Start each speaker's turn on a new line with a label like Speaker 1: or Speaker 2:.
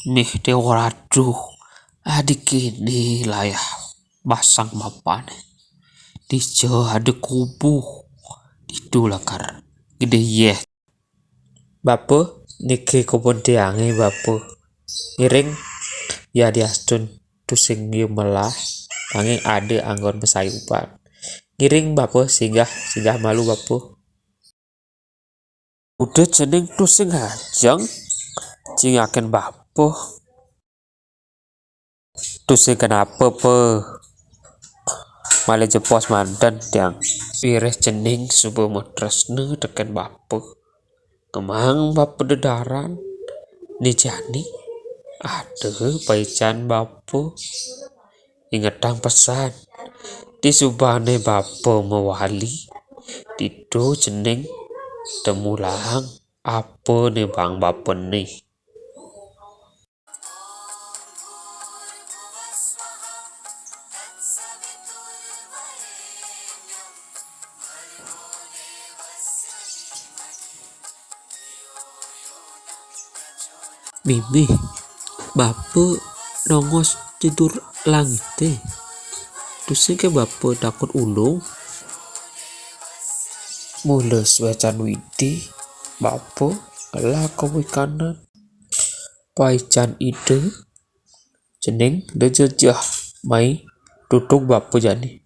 Speaker 1: Nih dia waduh, adik ini lah ya, masang mapan. Di jauh ada kubu, itulah kar. Gede ye. Bapu, niki kubun tiangi bapu. Ngiring ya diastun tusing melah. Angin ada anggon besayupan. Ngiring bapu singgah malu bapu. Udah jeneng tusing hajang, cingaken bapu. Tusing kenapa pe? Malah jepos mantan tiang. Pires jeneng subuh mutresne tekan bapu. Kemang bapu dedaran. Ni jani. Aduh, paican bapu. Ingetang pesan. Di subane bapu mewali. Dido jeneng temulang. Apa nih bang bapu nih? Mimi, bapu nongos tidur langit teh. Terus ke bapu takut ulung. Mulus wacan widi, bapu lah kau kanan. Paican ide, jeneng dejejah mai tutung bapu jani.